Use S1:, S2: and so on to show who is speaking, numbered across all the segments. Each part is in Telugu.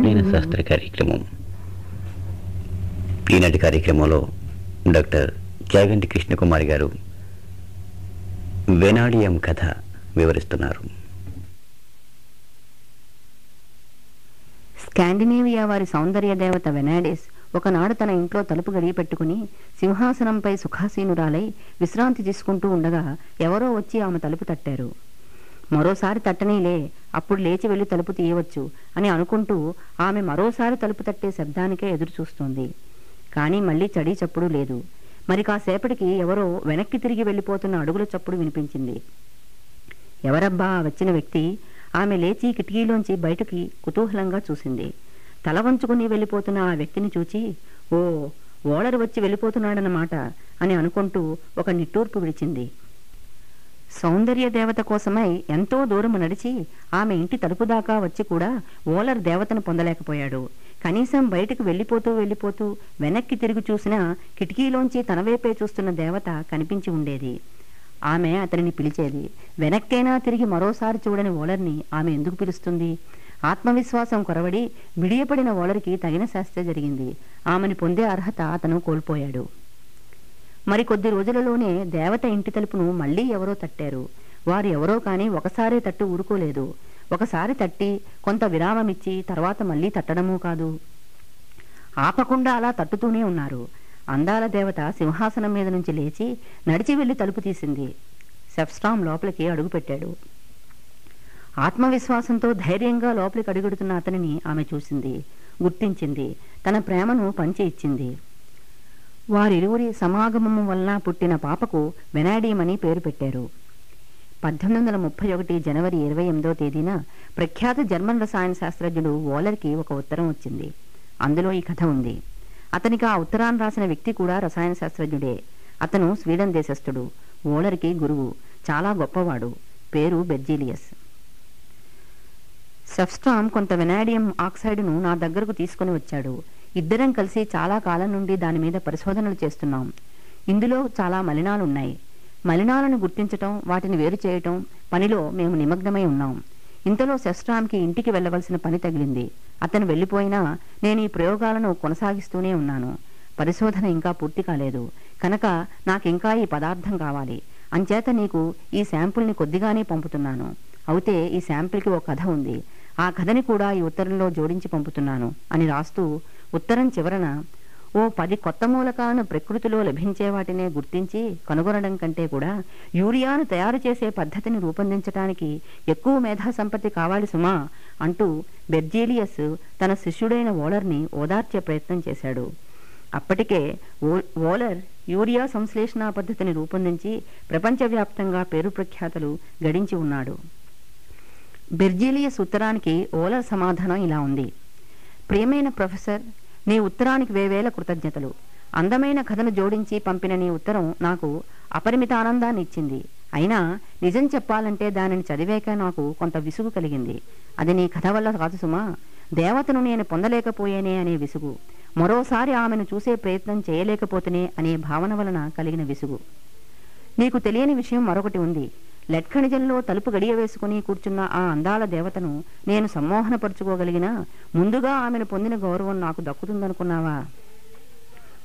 S1: నేను శాస్త్ర కార్యక్రమం. ఈనాటి కార్యక్రమంలో డాక్టర్ చాగంటి కృష్ణకుమారి గారు వెనాడియం కథ వివరిస్తున్నారు.
S2: స్కాండినేవియా వారి సౌందర్య దేవత వెనాడిస్ ఒకనాడు తన ఇంట్లో తలుపు గడియ పెట్టుకుని సింహాసనంపై సుఖాసీనురాలై విశ్రాంతి తీసుకుంటూ ఉండగా ఎవరో వచ్చి ఆమె తలుపు తట్టారు. మరోసారి తట్టనీలే, అప్పుడు లేచి వెళ్లి తలుపు తీయవచ్చు అని అనుకుంటూ ఆమె మరోసారి తలుపు తట్టే శబ్దానికే ఎదురు చూస్తోంది. కానీ మళ్లీ చడీ చప్పుడు లేదు. మరి కాసేపటికి ఎవరో వెనక్కి తిరిగి వెళ్లిపోతున్న అడుగుల చప్పుడు వినిపించింది. ఎవరబ్బా వచ్చిన వ్యక్తి? ఆమె లేచి కిటికీలోంచి బయటకి కుతూహలంగా చూసింది. తల వంచుకుని వెళ్లిపోతున్న ఆ వ్యక్తిని చూచి, ఓ, ఓడరు వచ్చి వెళ్ళిపోతున్నాడన్నమాట అని అనుకుంటూ ఒక నిట్టూర్పు విడిచింది. సౌందర్య దేవత కోసమై ఎంతో దూరం నడిచి ఆమె ఇంటి తలుపు దాకా వచ్చి కూడా ఓలర్ దేవతను పొందలేకపోయాడు. కనీసం బయటకు వెళ్ళిపోతూ వెనక్కి తిరిగి చూసినా కిటికీలోంచి తనవైపే చూస్తున్న దేవత కనిపించి ఉండేది. ఆమె అతనిని పిలిచేది. వెనక్కైనా తిరిగి మరోసారి చూడని ఓలర్ని ఆమె ఎందుకు పిలుస్తుంది? ఆత్మవిశ్వాసం కొరవడి బిడియపడిన ఓలర్కి తగిన శాస్త్ర జరిగింది. ఆమెను పొందే అర్హత అతను కోల్పోయాడు. మరి కొద్ది రోజులలోనే దేవత ఇంటి తలుపును మళ్లీ ఎవరో తట్టారు. వారు ఎవరో కాని ఒకసారే తట్టు ఊరుకోలేదు. ఒకసారి తట్టి కొంత విరామమిచ్చి తర్వాత మళ్లీ తట్టడమూ కాదు, ఆపకుండా అలా తట్టుతూనే ఉన్నారు. అందాల దేవత సింహాసనం మీద నుంచి లేచి నడిచి వెళ్లి తలుపు తీసింది. సెఫ్స్ట్రామ్ లోపలికి అడుగుపెట్టాడు. ఆత్మవిశ్వాసంతో ధైర్యంగా లోపలికి అడుగుడుతున్న అతనిని ఆమె చూసింది, గుర్తించింది, తన ప్రేమను పంచి ఇచ్చింది. వారిరువురి సమాగమము వలన పుట్టిన పాపకు వెనాడియం అని పేరు పెట్టారు. 1831 జనవరి 28వ తేదీన ప్రఖ్యాత జర్మన్ రసాయన శాస్త్రజ్ఞుడు ఓలర్కి ఒక ఉత్తరం వచ్చింది. అందులో ఈ కథ ఉంది. అతనికి ఆ ఉత్తరాన్ని రాసిన వ్యక్తి కూడా రసాయన శాస్త్రజ్ఞుడే. అతను స్వీడన్ దేశస్థుడు, ఓలర్కి గురువు, చాలా గొప్పవాడు. పేరు బెర్జీలియస్. సెఫ్స్ట్రామ్ కొంత వెనాడియం ఆక్సైడ్ను నా దగ్గరకు తీసుకుని వచ్చాడు. ఇద్దరం కలిసి చాలా కాలం నుండి దాని మీద పరిశోధనలు చేస్తున్నాం. ఇందులో చాలా మలినాలున్నాయి. మలినాలను గుర్తించటం, వాటిని వేరు చేయటం పనిలో మేము నిమగ్నమై ఉన్నాం. ఇంతలో సెఫ్స్ట్రామ్కి ఇంటికి వెళ్లవలసిన పని తగిలింది. అతను వెళ్లిపోయినా నేను ఈ ప్రయోగాలను కొనసాగిస్తూనే ఉన్నాను. పరిశోధన ఇంకా పూర్తి కాలేదు కనుక నాకింకా ఈ పదార్థం కావాలి. అంచేత నీకు ఈ శాంపుల్ని కొద్దిగానే పంపుతున్నాను. అయితే ఈ శాంపిల్కి ఓ కథ ఉంది. ఆ కథని కూడా ఈ ఉత్తరంలో జోడించి పంపుతున్నాను అని రాస్తూ ఉత్తరం చివరన, ఓ 10 కొత్త మూలకాలను ప్రకృతిలో లభించే వాటినే గుర్తించి కనుగొనడం కంటే కూడా యూరియాను తయారు చేసే పద్ధతిని రూపొందించడానికి ఎక్కువ మేధా సంపత్తి కావాలి సుమా అంటూ బెర్జీలియస్ తన శిష్యుడైన ఓలర్ని ఓదార్చే ప్రయత్నం చేశాడు. అప్పటికే ఓలర్ యూరియా సంశ్లేషణ పద్ధతిని రూపొందించి ప్రపంచవ్యాప్తంగా పేరు ప్రఖ్యాతలు గడించి ఉన్నాడు. బెర్జీలియస్ ఉత్తరానికి ఓలర్ సమాధానం ఇలా ఉంది. ప్రియమైన ప్రొఫెసర్, నీ ఉత్తరానికి వేవేల కృతజ్ఞతలు. అందమైన కథను జోడించి పంపిన నీ ఉత్తరం నాకు అపరిమిత ఆనందాన్ని ఇచ్చింది. అయినా నిజం చెప్పాలంటే దానిని చదివాక నాకు కొంత విసుగు కలిగింది. అది నీ కథ వల్ల కాదు సుమా, దేవతను నేను పొందలేకపోయేనే అనే విసుగు, మరోసారి ఆమెను చూసే ప్రయత్నం చేయలేకపోతేనే అనే భావన వలన కలిగిన విసుగు. నీకు తెలియని విషయం మరొకటి ఉంది. లెడ్ ఖనిజంలో తలుపు గడియ వేసుకుని కూర్చున్న ఆ అందాల దేవతను నేను సమ్మోహనపరుచుకోగలిగినా ముందుగా ఆమెను పొందిన గౌరవం నాకు దక్కుతుందనుకున్నావా?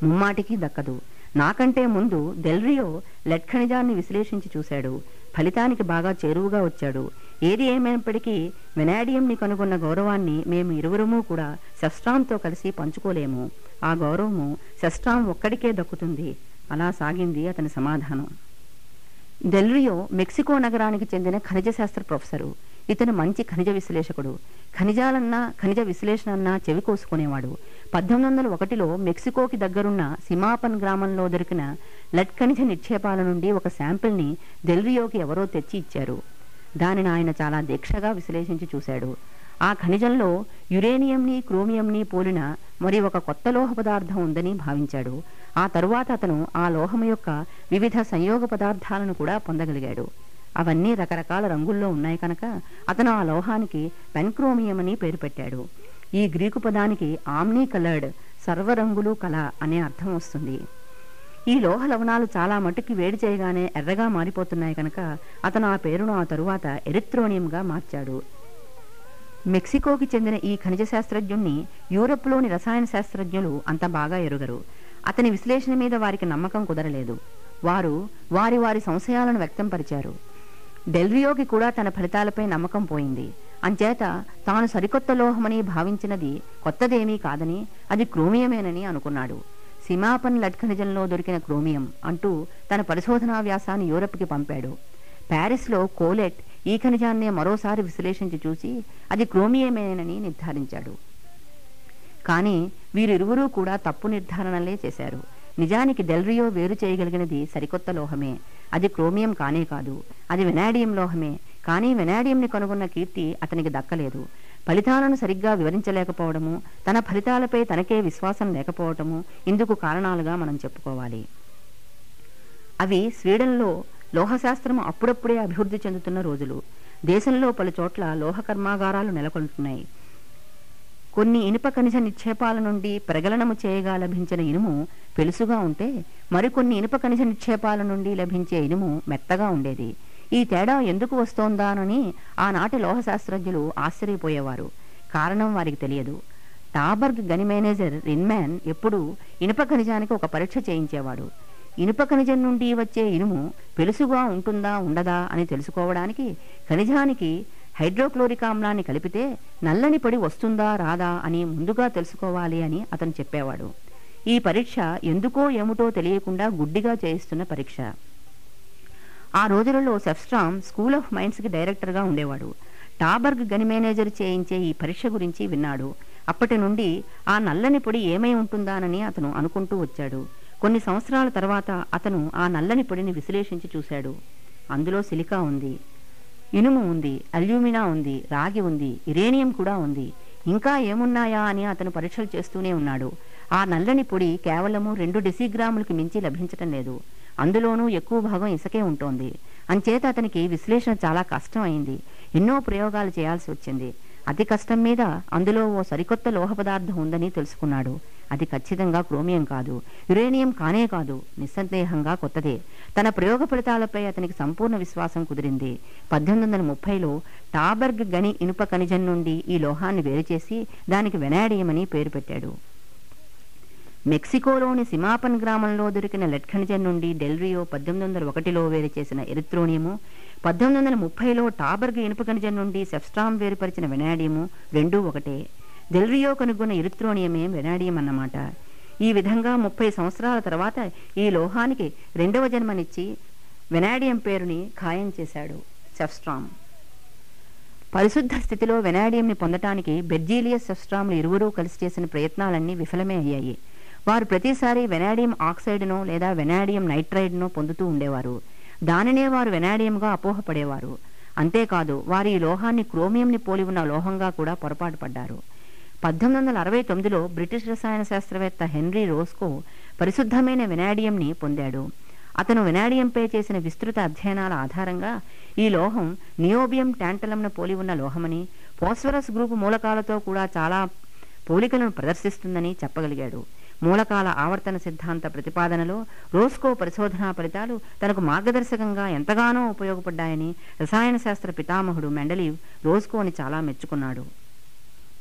S2: ముమ్మాటికి దక్కదు. నాకంటే ముందు డెల్రియో లెడ్ ఖనిజాన్ని విశ్లేషించి చూశాడు. ఫలితానికి బాగా చేరువుగా వచ్చాడు. ఏది ఏమైనప్పటికీ వెనాడియంని కనుగొన్న గౌరవాన్ని మేము ఇరువురము కూడా సెఫ్స్ట్రామ్తో కలిసి పంచుకోలేము. ఆ గౌరవము సెఫ్స్ట్రామ్ ఒక్కడికే దక్కుతుంది. అలా సాగింది అతని సమాధానం. డెల్రియో మెక్సికో నగరానికి చెందిన ఖనిజ శాస్త్ర ప్రొఫెసరు. ఇతను మంచి ఖనిజ విశ్లేషకుడు. ఖనిజాలన్నా ఖనిజ విశ్లేషణ అన్నా చెవి కోసుకునేవాడు. 1801లో మెక్సికోకి దగ్గరున్న సిమాపన్ గ్రామంలో దొరికిన లెడ్ ఖనిజ నిక్షేపాల నుండి ఒక శాంపిల్ని డెల్రియోకి ఎవరో తెచ్చి ఇచ్చారు. దానిని ఆయన చాలా దీక్షగా విశ్లేషించి చూశాడు. ఆ ఖనిజంలో యురేనియంని క్రోమియంని పోలిన మరి ఒక కొత్త లోహ పదార్థం ఉందని భావించాడు. ఆ తరువాత అతను ఆ లోహం యొక్క వివిధ సంయోగ పదార్థాలను కూడా పొందగలిగాడు. అవన్నీ రకరకాల రంగుల్లో ఉన్నాయి కనుక అతను ఆ లోహానికి పెన్క్రోమియం అని పేరు పెట్టాడు. ఈ గ్రీకు పదానికి ఆమ్నీ కలర్డ్, సర్వరంగులు కళ అనే అర్థం వస్తుంది. ఈ లోహ లవణాలు చాలా మటుకి వేడి చేయగానే ఎర్రగా మారిపోతున్నాయి కనుక అతను ఆ పేరును ఆ తరువాత ఎరిత్రోనియంగా మార్చాడు. మెక్సికోకి చెందిన ఈ ఖనిజ శాస్త్రజ్ఞుణ్ణి యూరప్లోని రసాయన శాస్త్రజ్ఞులు అంత బాగా ఎరుగరు. అతని విశ్లేషణ మీద వారికి నమ్మకం కుదరలేదు. వారు వారి సంశయాలను వ్యక్తంపరిచారు. డెల్రియోకి కూడా తన ఫలితాలపై నమ్మకం పోయింది. అంచేత తాను సరికొత్త లోహమని భావించినది కొత్తదేమీ కాదని, అది క్రోమియమేనని అనుకున్నాడు. సిమాపన్ లడ్ ఖనిజంలో దొరికిన క్రోమియం అంటూ తన పరిశోధనా వ్యాసాన్ని యూరప్కి పంపాడు. ప్యారిస్లో కోలెట్ ఈ ఖనిజాన్నే మరోసారి విశ్లేషించి చూసి అది క్రోమియమేనని నిర్ధారించాడు. కానీ వీరిరువురూ కూడా తప్పు నిర్ధారణలే చేశారు. నిజానికి డెల్రియో వేరు చేయగలిగినది సరికొత్త లోహమే. అది క్రోమియం కానే కాదు, అది వెనాడియం లోహమే. కానీ వెనాడియంని కనుగొన్న కీర్తి అతనికి దక్కలేదు. ఫలితాలను సరిగ్గా వివరించలేకపోవడము, తన ఫలితాలపై తనకే విశ్వాసం లేకపోవటము ఇందుకు కారణాలుగా మనం చెప్పుకోవాలి. అవి స్వీడన్లో లోహశాస్త్రం అప్పుడప్పుడే అభివృద్ధి చెందుతున్న రోజులు. దేశంలో పలు చోట్ల లోహ కర్మాగారాలు నెలకొంటున్నాయి. కొన్ని ఇనుప ఖనిజ నిక్షేపాల నుండి ప్రగలనము చేయగా లభించిన ఇనుము పెలుసుగా ఉంటే, మరికొన్ని ఇనుప ఖనిజ నిక్షేపాల నుండి లభించే ఇనుము మెత్తగా ఉండేది. ఈ తేడా ఎందుకు వస్తోందానని ఆనాటి లోహశాస్త్రజ్ఞులు ఆశ్చర్యపోయేవారు. కారణం వారికి తెలియదు. టాబర్గ్ గని మేనేజర్ రిన్మ్యాన్ ఎప్పుడూ ఇనుప ఖనిజానికి ఒక పరీక్ష చేయించేవాడు. ఇనుప ఖనిజం నుండి వచ్చే ఇనుము పెలుసుగా ఉంటుందా ఉండదా అని తెలుసుకోవడానికి ఖనిజానికి హైడ్రోక్లోరిక్ ఆమ్లాన్ని కలిపితే నల్లని పొడి వస్తుందా రాదా అని ముందుగా తెలుసుకోవాలి అని అతను చెప్పేవాడు. ఈ పరీక్ష ఎందుకో ఏమిటో తెలియకుండా గుడ్డిగా చేయిస్తున్న పరీక్ష. ఆ రోజులలో సెఫ్స్ట్రామ్ స్కూల్ ఆఫ్ మైన్స్కి డైరెక్టర్గా ఉండేవాడు. టాబర్గ్ గని మేనేజర్ చేయించే ఈ పరీక్ష గురించి విన్నాడు. అప్పటి నుండి ఆ నల్లని పొడి ఏమై ఉంటుందానని అతను అనుకుంటూ వచ్చాడు. కొన్ని సంవత్సరాల తర్వాత అతను ఆ నల్లని పొడిని విశ్లేషించి చూశాడు. అందులో సిలికా ఉంది, ఇనుము ఉంది, అల్యూమినా ఉంది, రాగి ఉంది, యురేనియం కూడా ఉంది. ఇంకా ఏమున్నాయా అని అతను పరీక్షలు చేస్తూనే ఉన్నాడు. ఆ నల్లని పొడి కేవలము 2 డెసిగ్రాములకి మించి లభించటం లేదు. అందులోనూ ఎక్కువ భాగం ఇసుకే ఉంటోంది. అంచేత అతనికి విశ్లేషణ చాలా కష్టం అయింది. ఎన్నో ప్రయోగాలు చేయాల్సి వచ్చింది. అతి కష్టం మీద అందులో ఓ సరికొత్త లోహ పదార్థం ఉందని తెలుసుకున్నాడు. అది ఖచ్చితంగా క్రోమియం కాదు, యురేనియం కానే కాదు, నిస్సందేహంగా కొత్తదే. తన ప్రయోగ ఫలితాలపై అతనికి సంపూర్ణ విశ్వాసం కుదిరింది. 1830లో టాబర్గ్ గని ఇనుప ఖనిజం నుండి ఈ లోహాన్ని వేరుచేసి దానికి వెనాడియం అని పేరు పెట్టాడు. మెక్సికోలోని సిమాపన్ గ్రామంలో దొరికిన లెడ్ ఖనిజం నుండి డెల్రియో 1801లో వేరు చేసిన ఎరిత్రోనియము, 1830లో టాబర్గ్ ఇనుప ఖనిజం నుండి సెఫ్స్ట్రామ్ వేరుపరిచిన వెనాడియము రెండూ ఒకటే. డెల్రియో కనుగొన్న ఎరిత్రోనియమే వెనాడియం అన్నమాట. ఈ విధంగా 30 సంవత్సరాల తర్వాత ఈ లోహానికి 2వ జన్మనిచ్చి వెనాడియం పేరుని ఖాయం చేశాడు సెఫ్స్ట్రామ్. పరిశుద్ధ స్థితిలో వెనాడియంని పొందటానికి బెర్జీలియస్ సెఫ్స్ట్రామ్లు ఇరువురూ కలిసి చేసిన ప్రయత్నాలన్నీ విఫలమే అయ్యాయి. వారు ప్రతిసారి వెనాడియం ఆక్సైడ్నో లేదా వెనాడియం నైట్రైడ్నో పొందుతూ ఉండేవారు. దానినే వారు వెనాడియంగా అపోహపడేవారు. అంతేకాదు వారు ఈ లోహాన్ని క్రోమియంని పోలి ఉన్న లోహంగా కూడా పొరపాటు పడ్డారు. 1869లో బ్రిటిష్ రసాయన శాస్త్రవేత్త హెన్రీ రోస్కో పరిశుద్ధమైన వెనాడియంని పొందాడు. అతను వెనాడియంపై చేసిన విస్తృత అధ్యయనాల ఆధారంగా ఈ లోహం నియోబియం టాంటలంను పోలి ఉన్న లోహమని, ఫాస్ఫరస్ గ్రూపు మూలకాలతో కూడా చాలా పోలికలను ప్రదర్శిస్తుందని చెప్పగలిగాడు. మూలకాల ఆవర్తన సిద్ధాంత ప్రతిపాదనలో రోస్కో పరిశోధనా ఫలితాలు తనకు మార్గదర్శకంగా ఎంతగానో ఉపయోగపడ్డాయని రసాయన శాస్త్ర పితామహుడు మెండలీవ్ రోస్కోని చాలా మెచ్చుకున్నాడు.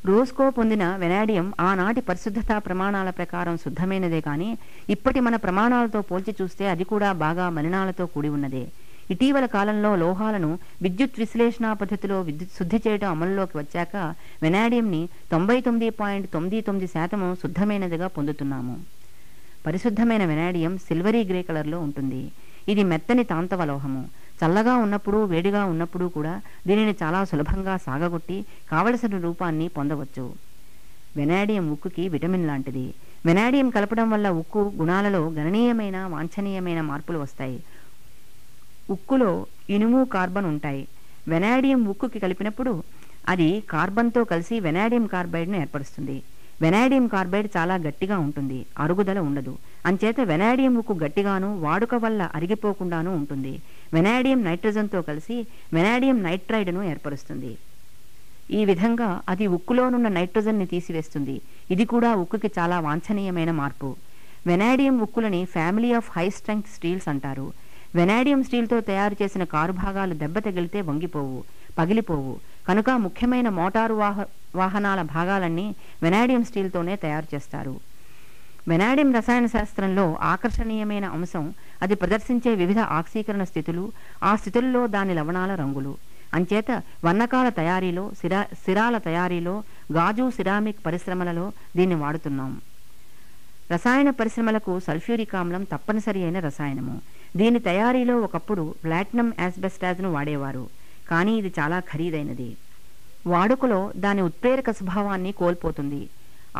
S2: రోస్కో పొందిన వెనాడియం ఆనాటి పరిశుద్ధతా ప్రమాణాల ప్రకారం శుద్ధమైనదే కానీ ఇప్పటి మన ప్రమాణాలతో పోల్చి చూస్తే అది కూడా బాగా మలినాలతో కూడి ఉన్నదే. ఇటీవల కాలంలో లోహాలను విద్యుత్ విశ్లేషణ పద్ధతిలో శుద్ధి చేయడం అమలులోకి వచ్చాక వెనాడియంని 99.99% శుద్ధమైనదిగా పొందుతున్నాము. పరిశుద్ధమైన వెనాడియం సిల్వరీ గ్రే కలర్లో ఉంటుంది. ఇది మెత్తని తాంతవ లోహము. చల్లగా ఉన్నప్పుడు వేడిగా ఉన్నప్పుడు కూడా దీనిని చాలా సులభంగా సాగగొట్టి కావలసిన రూపాన్ని పొందవచ్చు. వెనాడియం ఉక్కుకి విటమిన్ లాంటిది. వెనాడియం కలపడం వల్ల ఉక్కు గుణాలలో గణనీయమైన వాంఛనీయమైన మార్పులు వస్తాయి. ఉక్కులో ఇనుము కార్బన్ ఉంటాయి. వెనాడియం ఉక్కుకి కలిపినప్పుడు అది కార్బన్తో కలిసి వెనాడియం కార్బైడ్ను ఏర్పరుస్తుంది. వెనాడియం కార్బైడ్ చాలా గట్టిగా ఉంటుంది, అరుగుదల ఉండదు. అంచేత వెనాడియం ఉక్కు గట్టిగాను వాడుక వల్ల అరిగిపోకుండాను ఉంటుంది. వెనాడియం నైట్రోజన్తో కలిసి వెనాడియం నైట్రైడ్ను ఏర్పరుస్తుంది. ఈ విధంగా అది ఉక్కులోనున్న నైట్రోజన్ని తీసివేస్తుంది. ఇది కూడా ఉక్కుకి చాలా వాంఛనీయమైన మార్పు. వెనాడియం ఉక్కులని family of high strength steels అంటారు. వెనాడియం స్టీల్తో తయారు చేసిన కారు భాగాలు దెబ్బ తగిలితే వంగిపోవు, పగిలిపోవు. కనుక ముఖ్యమైన మోటారు వాహనాల భాగాలన్నీ వెనాడియం స్టీల్తోనే తయారు చేస్తారు. వెనాడియం రసాయన శాస్త్రంలో ఆకర్షణీయమైన అంశం అది ప్రదర్శించే వివిధ ఆక్సీకరణ స్థితులు, ఆ స్థితుల్లో దాని లవణాల రంగులు. అంచేత వర్ణకాల తయారీలో, సిరాల తయారీలో, గాజు సిరామిక్ పరిశ్రమలలో దీన్ని వాడుతున్నాం. రసాయన పరిశ్రమలకు సల్ఫ్యూరిక్ ఆమ్లం తప్పనిసరి అయిన రసాయనము. దీని తయారీలో ఒకప్పుడు ప్లాటినం యాస్బెస్టాజ్ను వాడేవారు, కానీ ఇది చాలా ఖరీదైనది. వాడుకలో దాని ఉత్ప్రేరక స్వభావాన్ని కోల్పోతుంది.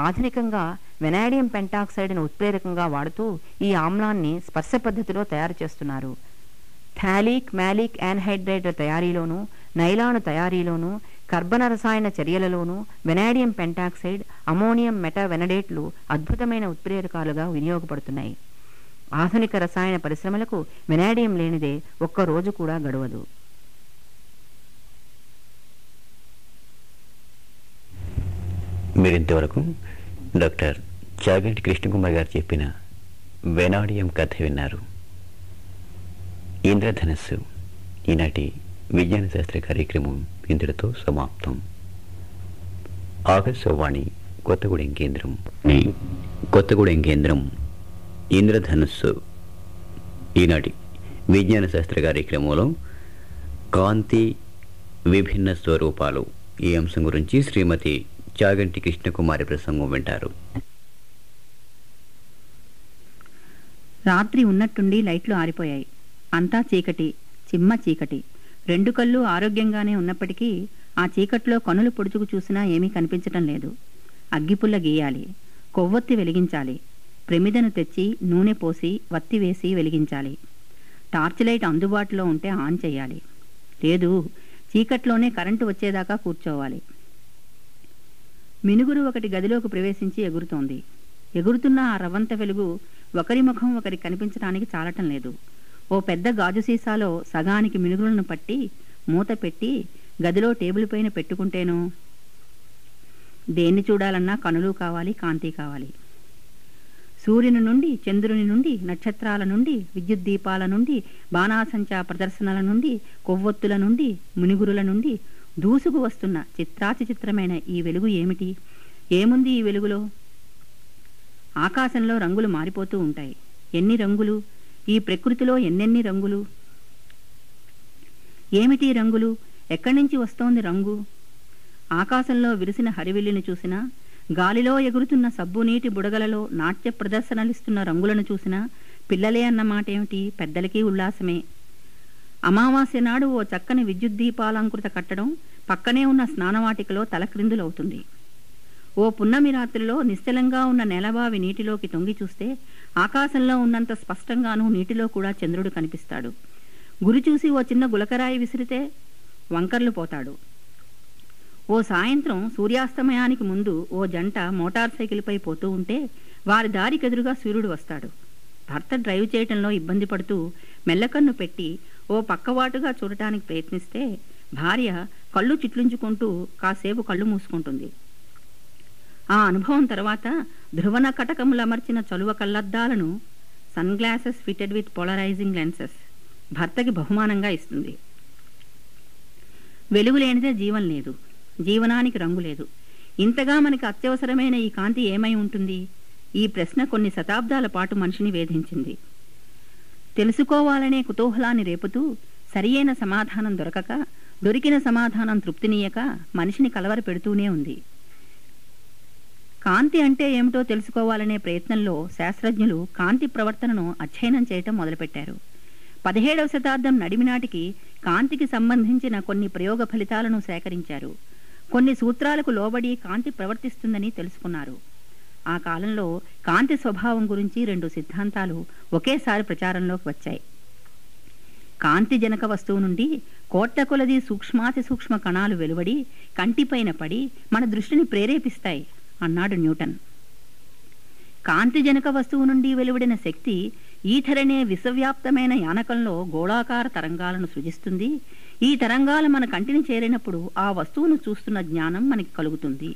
S2: ఆధునికంగా వెనాడియం పెంటాక్సైడ్ను ఉత్ప్రేరకంగా వాడుతూ ఈ ఆమ్లాన్ని స్పర్శ పద్ధతిలో తయారు చేస్తున్నారు. థాలిక్ మాలిక్ యాన్హైడ్రైడ్ తయారీలోనూ, నైలాను తయారీలోనూ, కర్బన రసాయన చర్యలలోనూ వెనాడియం పెంటాక్సైడ్, అమోనియం మెటావెనడేట్లు అద్భుతమైన ఉత్ప్రేరకాలుగా వినియోగపడుతున్నాయి. ఆధునిక రసాయన పరిశ్రమలకు వెనాడియం లేనిదే ఒక్క రోజు కూడా గడవదు.
S1: మీరింతవరకు డాక్టర్ చాగంటి కృష్ణకుమార్ గారు చెప్పిన వెనాడియం కథ విన్నారు. ఇంద్రధనస్సు ఈనాటి విజ్ఞాన శాస్త్ర కార్యక్రమం ఇందులో సమాప్తం. ఆకాశవాణి కొత్తగూడెం కేంద్రం ఇంద్రధనస్సు ఈనాటి విజ్ఞాన శాస్త్ర కార్యక్రమంలో కాంతి విభిన్న స్వరూపాలు ఈ అంశం గురించి శ్రీమతి చాగంటి కృష్ణకుమారి ప్రసంగం వింటారు.
S3: రాత్రి ఉన్నట్టుండి లైట్లు ఆరిపోయాయి. అంతా చీకటి, చిమ్మ చీకటి. 2 కళ్ళు ఆరోగ్యంగానే ఉన్నప్పటికీ ఆ చీకట్లో కనులు పొడుచుకు చూసినా ఏమీ కనిపించటం లేదు. అగ్గిపుల్ల గీయాలి, కొవ్వొత్తి వెలిగించాలి, ప్రమిదను తెచ్చి నూనె పోసి వత్తి వేసి వెలిగించాలి. టార్చ్ లైట్ అందుబాటులో ఉంటే ఆన్ చేయాలి. లేదు, చీకట్లోనే కరెంటు వచ్చేదాకా కూర్చోవాలి. మినుగురు ఒకటి గదిలోకి ప్రవేశించి ఎగురుతోంది. ఎగురుతున్న ఆ రవ్వంత వెలుగు ఒకరి ముఖం ఒకరికి కనిపించడానికి చాలటం లేదు. ఓ పెద్ద గాజు సీసాలో సగానికి మినుగులను పట్టి మూత పెట్టి గదిలో టేబుల్ పైన పెట్టుకుంటేనో దేన్ని చూడాలన్నా కనులు కావాలి, కాంతి కావాలి. సూర్యుని నుండి, చంద్రుని నుండి, నక్షత్రాల నుండి, విద్యుత్ దీపాల నుండి, బాణాసంచా ప్రదర్శనల నుండి, కొవ్వొత్తుల నుండి, మునిగురుల నుండి దూసుకు వస్తున్న చిత్రాచిత్రమైన ఈ వెలుగు ఏమిటి? ఏముంది ఈ వెలుగులో? ఆకాశంలో రంగులు మారిపోతూ ఉంటాయి. ఎన్ని రంగులు! ఈ ప్రకృతిలో ఎన్నెన్ని రంగులు! ఏమిటి రంగులు? ఎక్కడి నుంచి వస్తోంది రంగు? ఆకాశంలో విరిసిన హరివిల్లిని చూసినా, గాలిలో ఎగురుతున్న సబ్బు నీటి బుడగలలో నాట్య ప్రదర్శనలిస్తున్న రంగులను చూసినా పిల్లలే అన్నమాట ఏమిటి, పెద్దలకి ఉల్లాసమే. అమావాస్య నాడు ఓ చక్కని విద్యుత్ దీపాలంకృత కట్టడం పక్కనే ఉన్న స్నానవాటికలో తలక్రిందులవుతుంది. ఓ పున్నమి రాత్రిలో నిశ్చలంగా ఉన్న నెలబావి నీటిలోకి తొంగి చూస్తే ఆకాశంలో ఉన్నంత స్పష్టంగానూ నీటిలో కూడా చంద్రుడు కనిపిస్తాడు. గురి చూసి ఓ చిన్న గులకరాయి విసిరితే వంకర్లు పోతాడు. ఓ సాయంత్రం సూర్యాస్తమయానికి ముందు ఓ జంట మోటార్ సైకిల్పై పోతూ ఉంటే వారి దారికెదురుగా సూర్యుడు వస్తాడు. భర్త డ్రైవ్ చేయటంలో ఇబ్బంది పడుతూ మెల్లకన్ను పెట్టి ఓ పక్కవాటుగా చూడటానికి ప్రయత్నిస్తే భార్య కళ్ళు చిట్లించుకుంటూ కాసేపు కళ్ళు మూసుకుంటుంది. ఆ అనుభవం తర్వాత ధ్రువణ కటకములమర్చిన చలువ కళ్ళద్దాలను, sunglasses fitted with polarising lenses భర్తకి బహుమానంగా ఇస్తుంది. వెలుగు లేనిదే జీవం లేదు, జీవనానికి రంగు లేదు. ఇంతగా మనకి అత్యవసరమైన ఈ కాంతి ఏమై ఉంటుంది? ఈ ప్రశ్న కొన్ని శతాబ్దాల పాటు మనిషిని వేధించింది. తెలుసుకోవాలనే కుతూహలాన్ని రేపుతూ సరియైన సమాధానం దొరకక, దొరికిన సమాధానం తృప్తినీయక మనిషిని కలవర పెడుతూనే ఉంది. కాంతి అంటే ఏమిటో తెలుసుకోవాలనే ప్రయత్నంలో శాస్త్రజ్ఞులు కాంతి ప్రవర్తనను అధ్యయనం చేయటం మొదలుపెట్టారు. 17వ శతాబ్దం నడిమినాటికి కాంతికి సంబంధించిన కొన్ని ప్రయోగ ఫలితాలను సేకరించారు. కొన్ని సూత్రాలకు లోబడి కాంతి ప్రవర్తిస్తుందని తెలుసుకున్నారు. ఆ కాలంలో కాంతి స్వభావం గురించి 2 సిద్ధాంతాలు ఒకేసారి ప్రచారంలోకి వచ్చాయి. కాంతి జనక వస్తువు నుండి కోట్ల కొలది సూక్ష్మాతి సూక్ష్మ కణాలు వెలువడి కంటిపైన పడి మన దృష్టిని ప్రేరేపిస్తాయి అన్నాడు న్యూటన్. కాంతి జనక వస్తువు నుండి వెలువడిన శక్తి ఈథర్ అనే విశ్వవ్యాప్తమైన యానకంలో గోళాకార తరంగాలను సృజిస్తుంది. ఈ తరంగాలు మన కంటిని చేరినప్పుడు ఆ వస్తువును చూస్తున్న జ్ఞానం మనకి కలుగుతుంది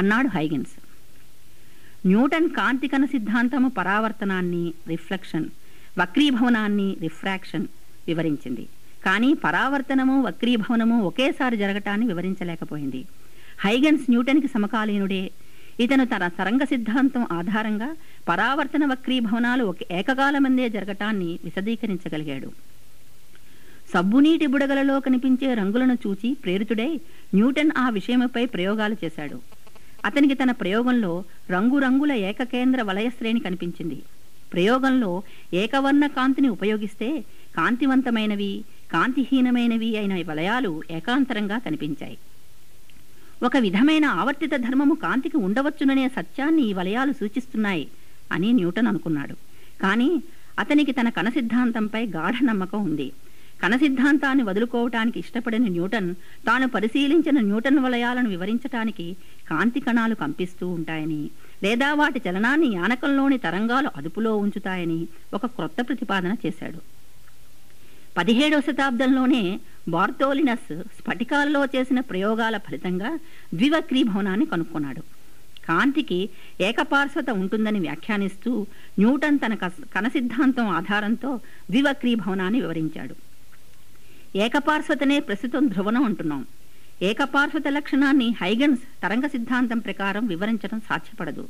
S3: అన్నాడు హైగెన్స్. న్యూటన్ కాంతి కణ సిద్ధాంతము పరావర్తనాన్ని రిఫ్లెక్షన్, వక్రీభవనాన్ని రిఫ్రాక్షన్ వివరించింది. కానీ పరావర్తనము వక్రీభవనము ఒకేసారి జరగటాన్ని వివరించలేకపోయింది. హైగెన్స్ న్యూటన్కి సమకాలీనుడే. ఇతను తన తరంగ సిద్ధాంతం ఆధారంగా పరావర్తన వక్రీభవనాలు ఏకకాలమందే జరగటాన్ని విశదీకరించగలిగాడు. సబ్బునీటి బుడగలలో కనిపించే రంగులను చూచి ప్రేరితుడై న్యూటన్ ఆ విషయమపై ప్రయోగాలు చేశాడు. అతనికి తన ప్రయోగంలో రంగురంగుల ఏకకేంద్ర వలయ శ్రేణి కనిపించింది. ప్రయోగంలో ఏకవర్ణ కాంతిని ఉపయోగిస్తే కాంతివంతమైనవి, కాంతిహీనమైనవి అయిన వలయాలు ఏకాంతరంగా కనిపించాయి. ఒక విధమైన ఆవర్తిత ధర్మము కాంతికి ఉండవచ్చుననే సత్యాన్ని ఈ వలయాలు సూచిస్తున్నాయి అని న్యూటన్ అనుకున్నాడు. కానీ అతనికి తన కణ సిద్ధాంతంపై గాఢ నమ్మకం ఉంది. కణ సిద్ధాంతాన్ని వదులుకోవటానికి ఇష్టపడిన న్యూటన్ తాను పరిశీలించిన న్యూటన్ వలయాలను వివరించటానికి కాంతి కణాలు కంపిస్తూ ఉంటాయని, లేదా వాటి చలనాన్ని యానకంలోని తరంగాలు అదుపులో ఉంచుతాయని ఒక క్రొత్త ప్రతిపాదన చేశాడు. 17వ శతాబ్దంలోనే బార్తోలినస్ స్ఫటికాలలో చేసిన ప్రయోగాల ఫలితంగా ద్వివక్రీభవనాన్ని కనుక్కున్నాడు. కాంతికి ఏకపార్శ్వత ఉంటుందని వ్యాఖ్యానిస్తూ న్యూటన్ తన కణ సిద్ధాంతం ఆధారంతో ద్వివక్రీభవనాన్ని వివరించాడు. ఏకపార్శ్వతనే ప్రస్తుతం ధ్రువణం అంటున్నాం. ఏకపార్శ్వత లక్షణాన్ని హైగెన్స్ తరంగ సిద్ధాంతం ప్రకారం వివరించడం సాధ్యపడదు.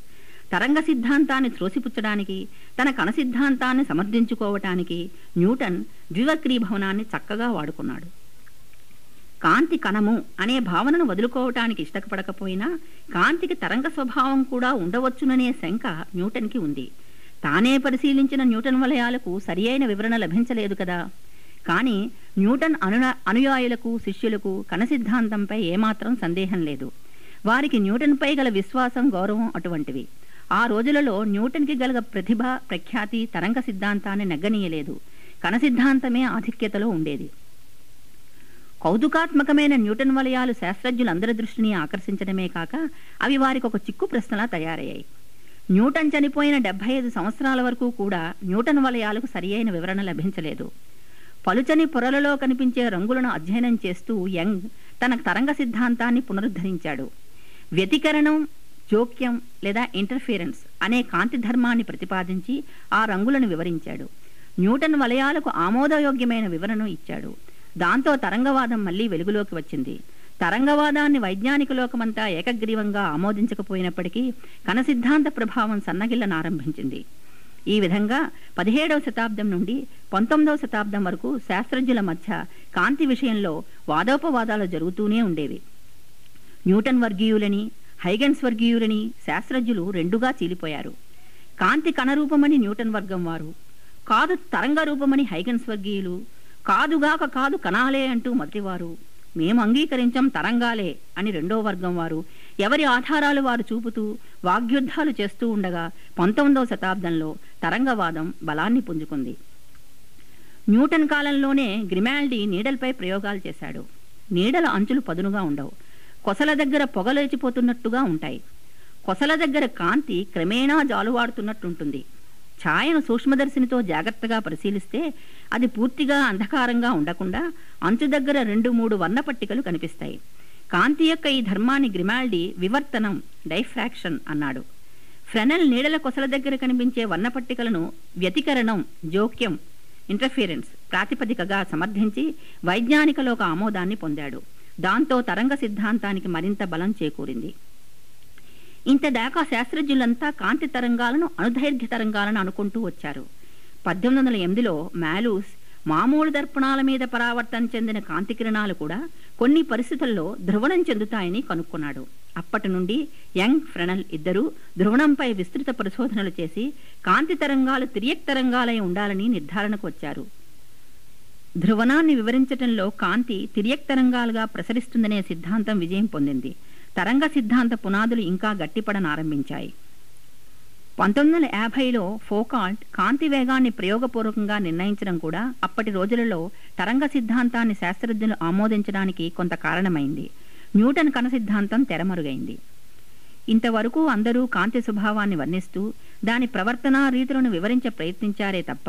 S3: తరంగ సిద్ధాంతాన్ని త్రోసిపుచ్చడానికి, తన కణ సిద్ధాంతాన్ని సమర్థించుకోవటానికి న్యూటన్ ద్వివక్రీభవనాన్ని చక్కగా వాడుకున్నాడు. కాంతి కణము అనే భావనను వదులుకోవటానికి ఇష్టపడకపోయినా కాంతికి తరంగ స్వభావం కూడా ఉండవచ్చుననే శంక న్యూటన్కి ఉంది. తానే పరిశీలించిన న్యూటన్ వలయాలకు సరియైన వివరణ లభించలేదు కదా. కానీ న్యూటన్ అనుయాయులకు, శిష్యులకు కణ సిద్ధాంతంపై ఏమాత్రం సందేహం లేదు. వారికి న్యూటన్పై గల విశ్వాసం, గౌరవం అటువంటివి. ఆ రోజులలో న్యూటన్కి గల ప్రతిభ, ప్రఖ్యాతి తరంగ సిద్ధాంతాన్ని నెగ్గనీయలేదు. కణ సిద్ధాంతమే ఆధిక్యతలో ఉండేది. కౌతుకాత్మకమైన న్యూటన్ వలయాలు శాస్త్రజ్ఞులందరి దృష్టిని ఆకర్షించడమే కాక అవి వారికి ఒక చిక్కు ప్రశ్నలా తయారయ్యాయి. న్యూటన్ చనిపోయిన 75 సంవత్సరాల వరకు కూడా న్యూటన్ వలయాలకు సరియైన వివరణ లభించలేదు. పలుచని పొరలలో కనిపించే రంగులను అధ్యయనం చేస్తూ యంగ్ తన తరంగ సిద్ధాంతాన్ని పునరుద్ధరించాడు. వ్యతికరణం, జోక్యం లేదా ఇంటర్ఫిరెన్స్ అనే కాంతి ధర్మాన్ని ప్రతిపాదించి ఆ రంగులను వివరించాడు. న్యూటన్ వలయాలకు ఆమోదయోగ్యమైన వివరణను ఇచ్చాడు. దాంతో తరంగవాదం మళ్లీ వెలుగులోకి వచ్చింది. తరంగవాదాన్ని వైజ్ఞానిక లోకమంతా ఏకగ్రీవంగా ఆమోదించకపోయినప్పటికీ కణ సిద్ధాంత ప్రభావం సన్నగిల్లనారంభించింది. ఈ విధంగా 17వ శతాబ్దం నుండి 19వ శతాబ్దం వరకు శాస్త్రజ్ఞుల మధ్య కాంతి విషయంలో వాదోపవాదాలు జరుగుతూనే ఉండేవి. న్యూటన్ వర్గీయులని, హైగెన్స్ వర్గీయులని శాస్త్రజ్ఞులు రెండుగా చీలిపోయారు. కాంతి కణరూపమని న్యూటన్ వర్గం వారు, కాదు తరంగ రూపమని హైగెన్స్ వర్గీయులు, కాదుగాక కాదు కణాలే అంటూ మొదటివారు, మేము అంగీకరించం తరంగాలే అని రెండో వర్గం వారు ఎవరి ఆధారాలు వారు చూపుతూ వాగ్యుద్ధాలు చేస్తూ ఉండగా 19వ శతాబ్దంలో తరంగవాదం బలాన్ని పుంజుకుంది. న్యూటన్ కాలంలోనే గ్రిమాల్డి నీడలపై ప్రయోగాలు చేశాడు. నీడల అంచులు పదునుగా ఉండవు, కొసల దగ్గర పొగలేచిపోతున్నట్టుగా ఉంటాయి. కొసల దగ్గర కాంతి క్రమేణా జాలువాడుతున్నట్టుంటుంది. ఛాయను సూక్ష్మదర్శినితో జాగ్రత్తగా పరిశీలిస్తే అది పూర్తిగా అంధకారంగా ఉండకుండా అంచు దగ్గర 2-3 వర్ణపట్టికలు కనిపిస్తాయి. కాంతి యొక్క ఈ ధర్మాన్ని గ్రిమాల్డి వివర్తనం, డైఫ్రాక్షన్ అన్నాడు. ఫ్రెనెల్ నీడల కొసల దగ్గర కనిపించే వర్ణపట్టికలను వ్యతికరణం, జోక్యం, ఇంటర్ఫిరెన్స్ ప్రాతిపదికగా సమర్థించి వైజ్ఞానిక లోక ఆమోదాన్ని పొందాడు. దాంతో తరంగ సిద్ధాంతానికి మరింత బలం చేకూరింది. ఇంతదాకా శాస్త్రజ్ఞులంతా కాంతి తరంగాలను అణుదైర్ఘ్య తరంగాలను అనుకుంటూ వచ్చారు. 1808లో మాలూస్ మామూలు దర్పణాల మీద పరావర్తన చెందిన కాంతి కిరణాలు కూడా కొన్ని పరిస్థితుల్లో ధ్రువణం చెందుతాయని కనుక్కున్నాడు. అప్పటి నుండి యంగ్, ఫ్రెనెల్ ఇద్దరూ ధ్రువణంపై విస్తృత పరిశోధనలు చేసి కాంతి తరంగాలు తిరియక్ తరంగాలై ఉండాలని నిర్ధారణకు వచ్చారు. ధ్రువణాన్ని వివరించటంలో కాంతి తిరియక్ తరంగాలుగా ప్రసరిస్తుందనే సిద్ధాంతం విజయం పొందింది. తరంగ సిద్ధాంత పునాదులు ఇంకా గట్టిపడనారంభించాయి. 1950లో ఫోకాల్ట్ కాంతి వేగాన్ని ప్రయోగపూర్వకంగా నిర్ణయించడం కూడా అప్పటి రోజులలో తరంగ సిద్ధాంతాన్ని శాస్త్రజ్ఞులు ఆమోదించడానికి కొంత కారణమైంది. న్యూటన్ కణ సిద్ధాంతం తెరమరుగైంది. ఇంతవరకు అందరూ కాంతి స్వభావాన్ని వర్ణిస్తూ దాని ప్రవర్తనా రీతులను వివరించ ప్రయత్నించారే తప్ప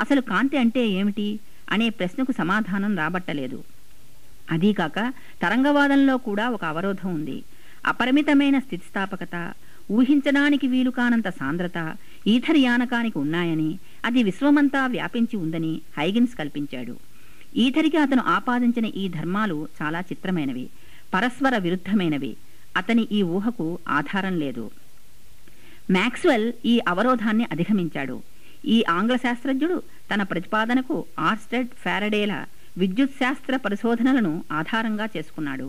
S3: అసలు కాంతి అంటే ఏమిటి అనే ప్రశ్నకు సమాధానం రాబట్టలేదు. అదీకాక తరంగవాదంలో కూడా ఒక అవరోధం ఉంది. అపరిమితమైన స్థితిస్థాపకత, ఊహించడానికి వీలు కానంత సాంద్రత ఈథర్ యానకానికి ఉన్నాయని, అది విశ్వమంతా వ్యాపించి ఉందని హైగెన్స్ కల్పించాడు. ఈథరికి అతను ఆపాదించిన ఈ ధర్మాలు చాలా చిత్రమైనవి, పరస్పర విరుద్ధమైనవి. అతని ఈ ఊహకు ఆధారం లేదు. మ్యాక్స్వెల్ ఈ అవరోధాన్ని అధిగమించాడు. ఈ ఆంగ్ల శాస్త్రజ్ఞుడు తన ప్రతిపాదనకు ఆర్స్టెడ్, ఫారడేల విద్యుత్ శాస్త్ర పరిశోధనలను ఆధారంగా చేసుకున్నాడు.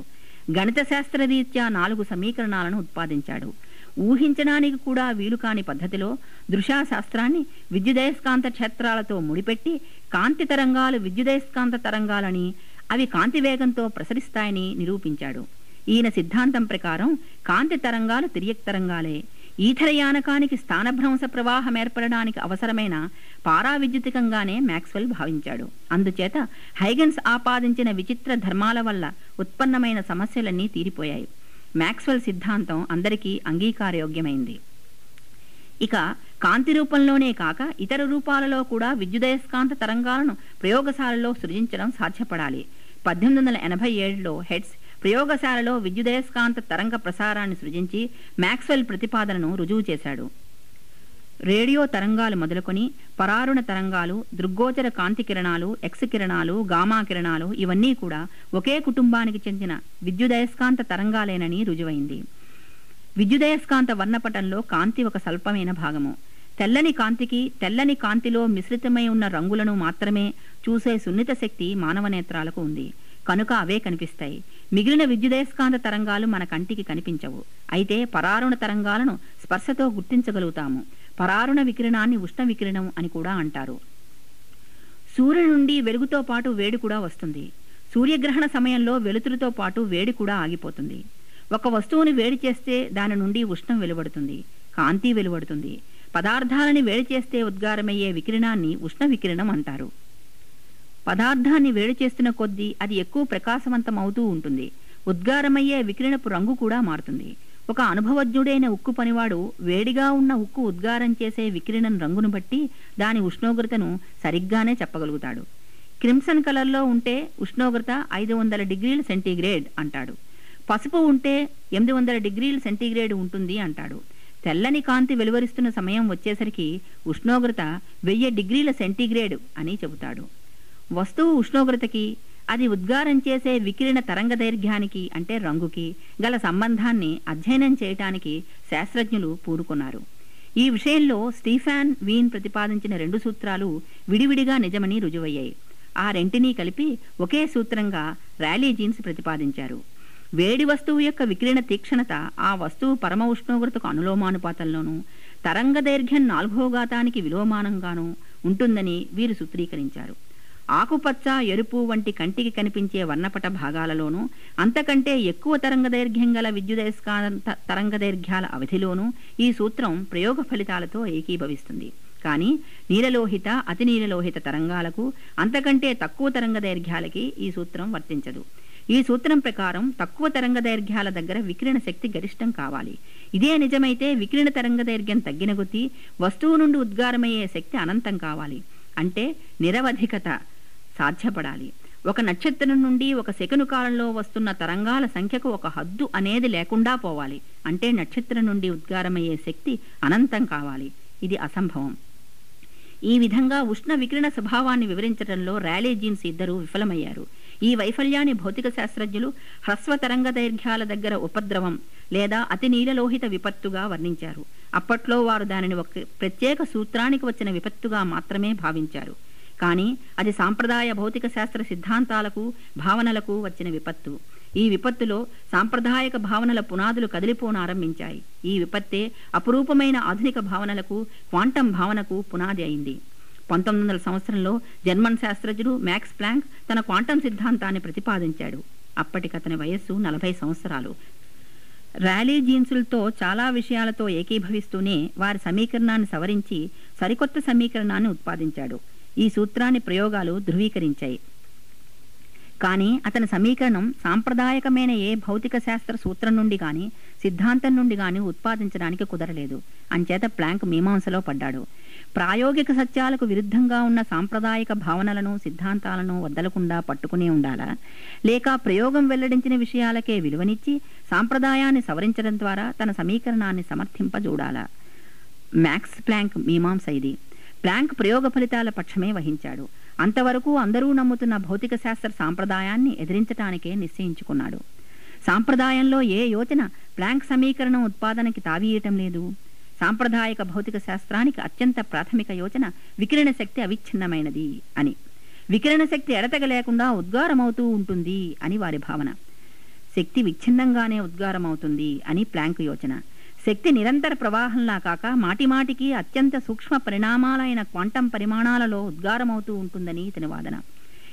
S3: గణిత శాస్త్రరీత్యా 4 సమీకరణాలను ఉత్పాదించాడు. ఊహించడానికి కూడా వీలుకాని పద్ధతిలో దృశ్యశాస్త్రాన్ని విద్యుదయస్కాంత క్షేత్రాలతో ముడిపెట్టి కాంతి తరంగాలు విద్యుదయస్కాంత తరంగాలని, అవి కాంతి వేగంతో ప్రసరిస్తాయని నిరూపించాడు. ఈయన సిద్ధాంతం ప్రకారం కాంతి తరంగాలు తిరియక్ తరంగాలే. ఈథరయానకానికి స్థానభ్రంశ ప్రవాహం ఏర్పడడానికి అవసరమైన పారావిద్యుతికంగానే మ్యాక్స్వెల్ భావించాడు. అందుచేత హైగెన్స్ ఆపాదించిన విచిత్ర ధర్మాల వల్ల ఉత్పన్నమైన సమస్యలన్నీ తీరిపోయాయి. మ్యాక్స్వెల్ సిద్ధాంతం అందరికీ అంగీకారయోగ్యమైంది. ఇక కాంతి రూపంలోనే కాక ఇతర రూపాలలో కూడా విద్యుదయస్కాంత తరంగాలను ప్రయోగశాలలో సృజించడం సాధ్యపడాలి. 1887లో హెడ్స్ ప్రయోగశాలలో విద్యుదయస్కాంత తరంగ ప్రసారాన్ని సృజించి మ్యాక్స్వెల్ ప్రతిపాదనను రుజువు చేశాడు. రేడియో తరంగాలు మొదలుకొని పరారుణ తరంగాలు, దృగ్గోచర కాంతి కిరణాలు, ఎక్స్ కిరణాలు, గామా కిరణాలు ఇవన్నీ కూడా ఒకే కుటుంబానికి చెందిన విద్యుదయస్కాంత తరంగాలేనని రుజువైంది. విద్యుదయస్కాంత వర్ణపటంలో కాంతి ఒక స్వల్పమైన భాగము. తెల్లని కాంతికి తెల్లని కాంతిలో మిశ్రితమై ఉన్న రంగులను మాత్రమే చూసే సున్నిత శక్తి మానవ నేత్రాలకు ఉంది. కనుక అవే కనిపిస్తాయి. మిగిలిన విద్యుదయస్కాంత తరంగాలు మన కంటికి కనిపించవు. అయితే పరారుణ తరంగాలను స్పర్శతో గుర్తించగలుగుతాము. పరారుణ వికిరణాన్ని ఉష్ణ వికిరణం అని కూడా అంటారు. సూర్యుడి నుండి వెలుగుతో పాటు వేడి కూడా వస్తుంది. సూర్యగ్రహణ సమయంలో వెలుతురుతో పాటు వేడి కూడా ఆగిపోతుంది. ఒక వస్తువుని వేడి చేస్తే దాని నుండి ఉష్ణం వెలువడుతుంది, కాంతి వెలువడుతుంది. పదార్థాలని వేడి చేస్తే ఉద్గారమయ్యే వికిరణాన్ని ఉష్ణ వికిరణం అంటారు. పదార్థాన్ని వేడి చేస్తున్న కొద్దీ అది ఎక్కువ ప్రకాశవంతం అవుతూ ఉంటుంది. ఉద్గారమయ్యే వికిరణపు రంగు కూడా మారుతుంది. ఒక అనుభవజ్ఞుడైన ఉక్కు పనివాడు వేడిగా ఉన్న ఉక్కు ఉద్గారం చేసే వికిరణం రంగును బట్టి దాని ఉష్ణోగ్రతను సరిగ్గానే చెప్పగలుగుతాడు. క్రిమ్సన్ కలర్లో ఉంటే ఉష్ణోగ్రత 500 డిగ్రీల సెంటీగ్రేడ్ అంటాడు. పసుపు ఉంటే 800 డిగ్రీల సెంటీగ్రేడ్ ఉంటుంది అంటాడు. తెల్లని కాంతి వెలువరిస్తున్న సమయం వచ్చేసరికి ఉష్ణోగ్రత 1000 డిగ్రీల సెంటీగ్రేడ్ అని చెబుతాడు. వస్తువు ఉష్ణోగ్రతకి అది ఉద్గారం చేసే వికిరణ తరంగ దైర్ఘ్యానికి అంటే రంగుకి గల సంబంధాన్ని అధ్యయనం చేయటానికి శాస్త్రజ్ఞులు పూనుకున్నారు. ఈ విషయంలో స్టీఫాన్ వీన్ ప్రతిపాదించిన 2 సూత్రాలు విడివిడిగా నిజమని రుజువయ్యాయి. ఆ రెంటినీ కలిపి ఒకే సూత్రంగా ర్యాలీ జీన్స్ ప్రతిపాదించారు. వేడి వస్తువు యొక్క వికిరణ తీక్షణత ఆ వస్తువు పరమ ఉష్ణోగ్రతకు అనులోమానుపాతంలోనూ తరంగ దైర్ఘ్యం 4వ ఘాతానికి విలోమానంగానూ ఉంటుందని వీరు సూత్రీకరించారు. ఆకుపచ్చ, ఎరుపు వంటి కంటికి కనిపించే వర్ణపట భాగాలలోనూ అంతకంటే ఎక్కువ తరంగ దైర్ఘ్యం గల విద్యుదయస్కాంత తరంగ దైర్ఘ్యాల అవధిలోనూ ఈ సూత్రం ప్రయోగ ఫలితాలతో ఏకీభవిస్తుంది. కానీ నీలలోహిత, అతి నీలలోహిత తరంగాలకు అంతకంటే తక్కువ తరంగ దైర్ఘ్యాలకి ఈ సూత్రం వర్తించదు. ఈ సూత్రం ప్రకారం తక్కువ తరంగ దైర్ఘ్యాల దగ్గర వికిరణ శక్తి గరిష్టం కావాలి. ఇదే నిజమైతే వికిరణ తరంగ దైర్ఘ్యం తగ్గిన కొద్దీ వస్తువు నుండి ఉద్గారమయ్యే శక్తి అనంతం కావాలి. అంటే నిరవధికత సాధ్యపడాలి. ఒక నక్షత్రం నుండి ఒక సెకను కాలంలో వస్తున్న తరంగాల సంఖ్యకు ఒక హద్దు అనేది లేకుండా పోవాలి. అంటే నక్షత్రం నుండి ఉద్గారమయ్యే శక్తి అనంతం కావాలి. ఇది అసంభవం. ఈ విధంగా ఉష్ణ వికిరణ స్వభావాన్ని వివరించడంలో ర్యాలీ జీన్స్ ఇద్దరు విఫలమయ్యారు. ఈ వైఫల్యాన్ని భౌతిక శాస్త్రజ్ఞులు హ్రస్వ తరంగ దైర్ఘ్యాల దగ్గర ఉపద్రవం లేదా అతి నీలలోహిత విపత్తుగా వర్ణించారు. అప్పట్లో వారు దానిని ఒక ప్రత్యేక సూత్రానికి వచ్చిన విపత్తుగా మాత్రమే భావించారు. కానీ అది సాంప్రదాయ భౌతిక శాస్త్ర సిద్ధాంతాలకు, భావనలకు వచ్చిన విపత్తు. ఈ విపత్తులో సాంప్రదాయక భావనల పునాదులు కదిలిపోనారంభించాయి. ఈ విపత్తే అపురూపమైన ఆధునిక భావనలకు, క్వాంటం భావనకు పునాది అయింది. 1900 సంవత్సరంలో జర్మన్ శాస్త్రజ్ఞుడు మ్యాక్స్ ప్లాంక్ తన క్వాంటం సిద్ధాంతాన్ని ప్రతిపాదించాడు. అప్పటికతని వయస్సు 40 సంవత్సరాలు. ర్యాలీ జీన్సులతో చాలా విషయాలతో ఏకీభవిస్తూనే వారి సమీకరణాన్ని సవరించి సరికొత్త సమీకరణాన్ని ఉత్పాదించాడు. ఈ సూత్రాన్ని ప్రయోగాలు ధృవీకరించాయి. కానీ అతని సమీకరణం సాంప్రదాయకమైన ఏ భౌతిక శాస్త్ర సూత్రం నుండి గాని సిద్ధాంతం నుండి గాని ఉత్పాదించడానికి కుదరలేదు. అంచేత ప్లాంక్ మీమాంసలో పడ్డాడు. ప్రాయోగిక సత్యాలకు విరుద్ధంగా ఉన్న సాంప్రదాయిక భావనలను, సిద్ధాంతాలను వదలకుండా పట్టుకునే ఉండాలా, లేక ప్రయోగం వెల్లడించిన విషయాలకే విలువనిచ్చి సాంప్రదాయాన్ని సవరించడం ద్వారా తన సమీకరణాన్ని సమర్థింపజూడాలా? మ్యాక్స్ ప్లాంక్ మీమాంస ఇది. ప్లాంక్ ప్రయోగ ఫలితాల పక్షమే వహించాడు. అంతవరకు అందరూ నమ్ముతున్న భౌతిక శాస్త్ర సాంప్రదాయాన్ని ఎదిరించటానికే నిశ్చయించుకున్నాడు. సాంప్రదాయంలో ఏ యోచన ప్లాంక్ సమీకరణం ఉత్పాదనకి తావీయటం లేదు. సాంప్రదాయక భౌతిక శాస్త్రానికి అత్యంత ప్రాథమిక యోచన వికిరణ శక్తి అవిచ్ఛిన్నమైనది అని. వికిరణ శక్తి ఎడతెగ లేకుండా ఉద్గారమవుతూ ఉంటుంది అని వారి భావన. శక్తి విచ్ఛిన్నంగానే ఉద్గారమవుతుంది అని ప్లాంక్ యోచన. శక్తి నిరంతర ప్రవాహంలా కాక మాటిమాటికి అత్యంత సూక్ష్మ పరిణామాలైన క్వాంటం పరిమాణాలలో ఉద్గారమవుతూ ఉంటుందని ఇతని వాదన.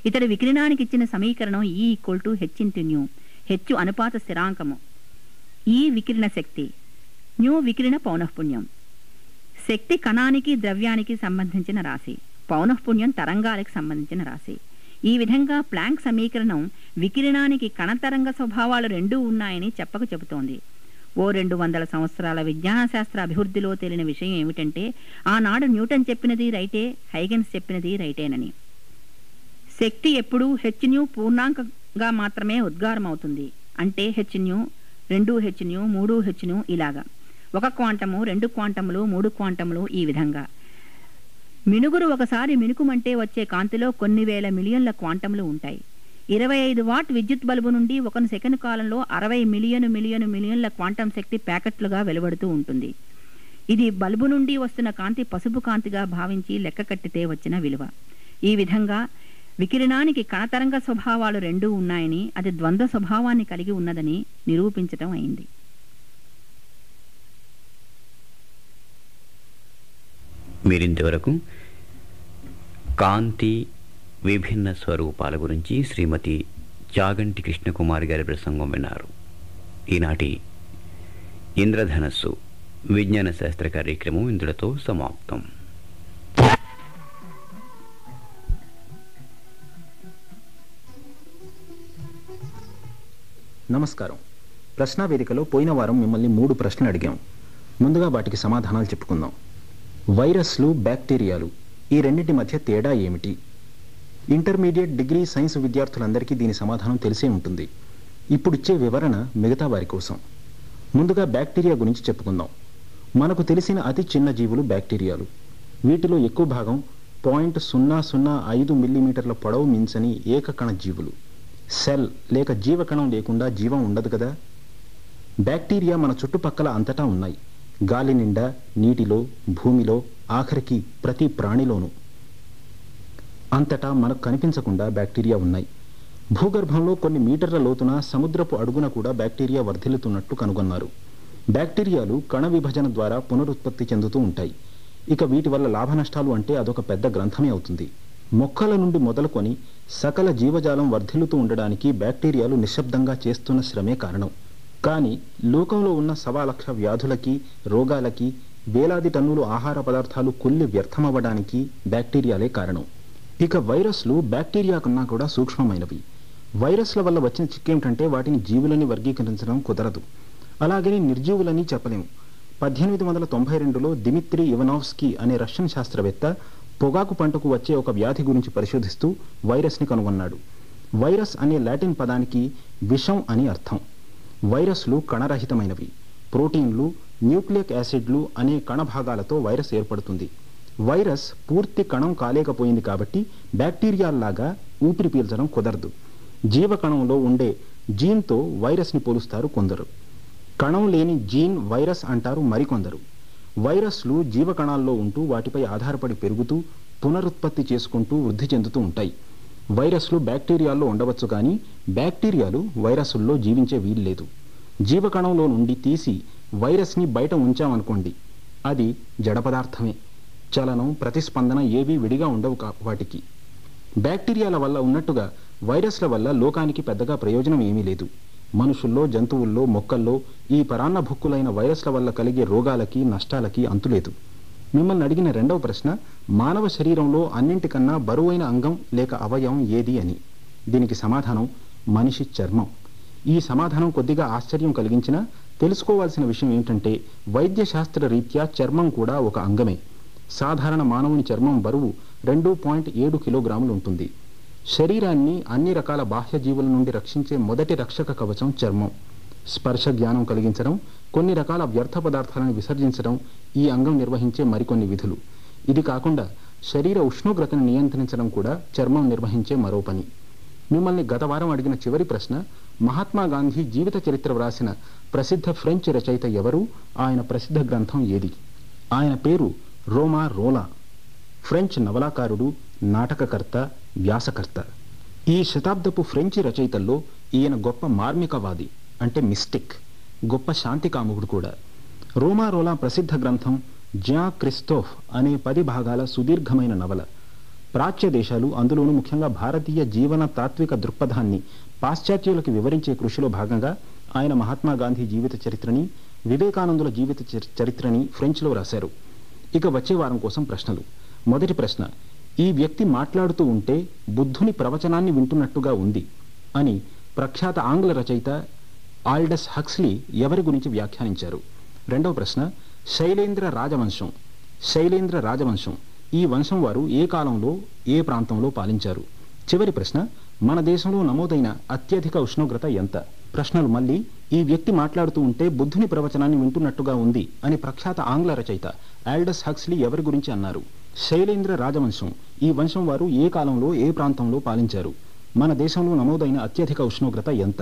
S3: ఇతడు వికిరణానికి ఇచ్చిన సమీకరణం E=h*. హెచ్చు అనుపాత స్థిరాంకము, ఈ వికిరణ శక్తి, న్యూ వికిరణ పౌనఃపుణ్యం. శక్తి కణానికి ద్రవ్యానికి సంబంధించిన రాశి, పౌనఃపుణ్యం తరంగాలకు సంబంధించిన రాశి. ఈ విధంగా ప్లాంక్ సమీకరణం వికిరణానికి కణతరంగ స్వభావాలు రెండూ ఉన్నాయని చెప్పక చెబుతోంది. 200 సంవత్సరాల విజ్ఞాన శాస్త్ర అభివృద్ధిలో తేలిన విషయం ఏమిటంటే, ఆనాడు న్యూటన్ చెప్పినది రైటే, హైగెన్స్ చెప్పినది రైటేనని. శక్తి ఎప్పుడూ hν పూర్ణాంకంగా మాత్రమే ఉద్గారమవుతుంది. అంటే hν, 2hν, 3hν ఇలాగా. 1 క్వాంటము, 2 క్వాంటములు, 3 క్వాంటములు ఈ విధంగా. మినుగురు ఒకసారి మినుకుమంటే వచ్చే కాంతిలో కొన్ని వేల మిలియన్ల క్వాంటములు ఉంటాయి. 25 వాట్ విద్యుత్ బల్బు నుండి 1 సెకండ్ కాలంలో 60 మిలియన్ల క్వాంటం శక్తి ప్యాకెట్లుగా వెలువడుతూ ఉంటుంది. ఇది బల్బు నుండి వస్తున్న కాంతి పసుపు కాంతిగా భావించి లెక్క కట్టితే వచ్చిన విలువ. ఈ విధంగా వికిరణానికి కణతరంగ స్వభావాలు రెండూ ఉన్నాయని, అది ద్వంద్వ స్వభావాన్ని కలిగి ఉన్నదని నిరూపించటం అయింది.
S1: మీరింతవరకు కాంతి విభిన్న స్వరూపాల గురించి శ్రీమతి చాగంటి కృష్ణకుమారి గారి ప్రసంగం విన్నారు. ఈనాటి ఇంద్రధనస్సు విజ్ఞాన శాస్త్ర కార్యక్రమం ఇందులతో సమాప్తం.
S4: నమస్కారం. ప్రశ్నావేదికలో పోయిన వారం మిమ్మల్ని 3 ప్రశ్నలు అడిగాం. ముందుగా వాటికి సమాధానాలు చెప్పుకుందాం. వైరస్లు, బ్యాక్టీరియాలు ఈ రెండింటి మధ్య తేడా ఏమిటి? ఇంటర్మీడియట్, డిగ్రీ సైన్స్ విద్యార్థులందరికీ దీని సమాధానం తెలిసే ఉంటుంది. ఇప్పుడిచ్చే వివరణ మిగతా వారి కోసం. ముందుగా బ్యాక్టీరియా గురించి చెప్పుకుందాం. మనకు తెలిసిన అతి చిన్న జీవులు బ్యాక్టీరియాలు. వీటిలో ఎక్కువ భాగం 0.005 మిల్లీమీటర్ల పొడవు మించని ఏకకణ జీవులు. సెల్ లేక జీవకణం లేకుండా జీవం ఉండదు కదా. బ్యాక్టీరియా మన చుట్టుపక్కల అంతటా ఉన్నాయి. గాలి నిండా, నీటిలో, భూమిలో, ఆఖరికి ప్రతి ప్రాణిలోనూ. అంతటా మనకు కనిపించకుండా బ్యాక్టీరియా ఉన్నాయి. భూగర్భంలో కొన్ని మీటర్ల లోతున, సముద్రపు అడుగున కూడా బ్యాక్టీరియా వర్ధిల్లుతున్నట్టు కనుగొన్నారు. బ్యాక్టీరియాలు కణ విభజన ద్వారా పునరుత్పత్తి చెందుతూ ఉంటాయి. ఇక వీటి వల్ల లాభ నష్టాలు అంటే అదొక పెద్ద గ్రంథమే అవుతుంది. మొక్కల నుండి మొదలుకొని సకల జీవజాలం వర్ధిల్లుతూ ఉండడానికి బ్యాక్టీరియాలు నిశ్శబ్దంగా చేస్తున్న శ్రమే కారణం. కానీ లోకంలో ఉన్న 1,00,000 వ్యాధులకి, రోగాలకి, వేలాది టన్నులు ఆహార పదార్థాలు కుళ్ళి వ్యర్థమవ్వడానికి బ్యాక్టీరియాలే కారణం. ఇక వైరస్లు బ్యాక్టీరియా కన్నా కూడా సూక్ష్మమైనవి. వైరస్ల వల్ల వచ్చిన చిక్కేమిటంటే వాటిని జీవులని వర్గీకరించడం కుదరదు. అలాగని నిర్జీవులని చెప్పలేము. 1892లో దిమిత్రి ఇవనోవ్స్కీ అనే రష్యన్ శాస్త్రవేత్త పొగాకు పంటకు వచ్చే ఒక వ్యాధి గురించి పరిశోధిస్తూ వైరస్ని కనుగొన్నాడు. వైరస్ అనే లాటిన్ పదానికి విషం అని అర్థం. వైరస్లు కణరహితమైనవి. ప్రోటీన్లు, న్యూక్లియిక్ యాసిడ్లు అనే కణ భాగాలతో వైరస్ ఏర్పడుతుంది. వైరస్ పూర్తి కణం కాలేకపోయింది కాబట్టి బ్యాక్టీరియాల్లాగా ఊపిరి పీల్చడం కుదరదు. జీవకణంలో ఉండే జీన్తో వైరస్ని పోలుస్తారు కొందరు. కణం లేని జీన్ వైరస్ అంటారు మరికొందరు. వైరస్లు జీవకణాల్లో ఉంటూ వాటిపై ఆధారపడి పెరుగుతూ, పునరుత్పత్తి చేసుకుంటూ వృద్ధి చెందుతూ ఉంటాయి. వైరస్లు బ్యాక్టీరియాల్లో ఉండవచ్చు, కానీ బ్యాక్టీరియాలు వైరస్సుల్లో జీవించే వీల్లేదు. జీవకణంలో నుండి తీసి వైరస్ని బయట ఉంచామనుకోండి, అది జడ పదార్థమే. చలనం, ప్రతిస్పందన ఏవీ విడిగా ఉండవు వాటికి. బ్యాక్టీరియాల వల్ల ఉన్నట్టుగా వైరస్ల వల్ల లోకానికి పెద్దగా ప్రయోజనం ఏమీ లేదు. మనుషుల్లో, జంతువుల్లో, మొక్కల్లో ఈ పరాన్న భుక్కులైన వైరస్ల వల్ల కలిగే రోగాలకి, నష్టాలకి అంతులేదు. మిమ్మల్ని అడిగిన రెండవ ప్రశ్న, మానవ శరీరంలో అన్నింటికన్నా బరువైన అంగం లేక అవయవం ఏది అని. దీనికి సమాధానం మనిషి చర్మం. ఈ సమాధానం కొద్దిగా ఆశ్చర్యం కలిగించినా తెలుసుకోవాల్సిన విషయం ఏంటంటే, వైద్య శాస్త్ర రీత్యా చర్మం కూడా ఒక అంగమే. సాధారణ మానవుని చర్మం బరువు 2.7 కిలోగ్రాములు ఉంటుంది. శరీరాన్ని అన్ని రకాల బాహ్య జీవుల నుండి రక్షించే మొదటి రక్షక కవచం చర్మం. స్పర్శ జ్ఞానం కలిగించడం, కొన్ని రకాల వ్యర్థ పదార్థాలను విసర్జించడం ఈ అంగం నిర్వహించే మరికొన్ని విధులు. ఇది కాకుండా శరీర ఉష్ణోగ్రతను నియంత్రించడం కూడా చర్మం నిర్వహించే మరో పని. మిమ్మల్ని గత వారం అడిగిన చివరి ప్రశ్న, మహాత్మా గాంధీ జీవిత చరిత్ర వ్రాసిన ప్రసిద్ధ ఫ్రెంచ్ రచయిత ఎవరు, ఆయన ప్రసిద్ధ గ్రంథం ఏది? ఆయన పేరు రోమా రోలా. ఫ్రెంచ్ నవలాకారుడు, నాటకకర్త, వ్యాసకర్త. ఈ శతాబ్దపు ఫ్రెంచి రచయితల్లో ఈయన గొప్ప మార్మికవాది, అంటే మిస్టిక్, గొప్ప శాంతికాముకుడు కూడా. రోమా రోలా ప్రసిద్ధ గ్రంథం జ్యా క్రిస్తోఫ్ అనే 10 భాగాల సుదీర్ఘమైన నవల. ప్రాచ్య దేశాలు, అందులోనూ ముఖ్యంగా భారతీయ జీవన తాత్విక దృక్పథాన్ని పాశ్చాత్యులకు వివరించే కృషిలో భాగంగా ఆయన మహాత్మా గాంధీ జీవిత చరిత్రని, వివేకానందుల జీవిత చరిత్రని ఫ్రెంచ్లో రాశారు. ఇక వచ్చే వారం కోసం ప్రశ్నలు. మొదటి ప్రశ్న, ఈ వ్యక్తి మాట్లాడుతూ ఉంటే బుద్ధుని ప్రవచనాన్ని వింటున్నట్టుగా ఉంది అని ప్రఖ్యాత ఆంగ్ల రచయిత ఆల్డస్ హక్స్లీ ఎవరి గురించి వ్యాఖ్యానించారు? రెండవ ప్రశ్న, శైలేంద్ర రాజవంశం ఈ వంశం వారు ఏ కాలంలో, ఏ ప్రాంతంలో పాలించారు? చివరి ప్రశ్న, మన దేశంలో నమోదైన అత్యధిక ఉష్ణోగ్రత ఎంత? ప్రశ్నలు మళ్ళీ. ఈ వ్యక్తి మాట్లాడుతూ ఉంటే బుద్ధుని ప్రవచనాన్ని వింటున్నట్టుగా ఉంది అని ప్రఖ్యాత ఆంగ్ల రచయిత ఆల్డస్ హక్స్లీ ఎవరి గురించి అన్నారు? శైలేంద్ర రాజవంశం ఈ వంశం వారు ఏ కాలంలో, ఏ ప్రాంతంలో పాలించారు? మన దేశంలో నమోదైన అత్యధిక ఉష్ణోగ్రత ఎంత?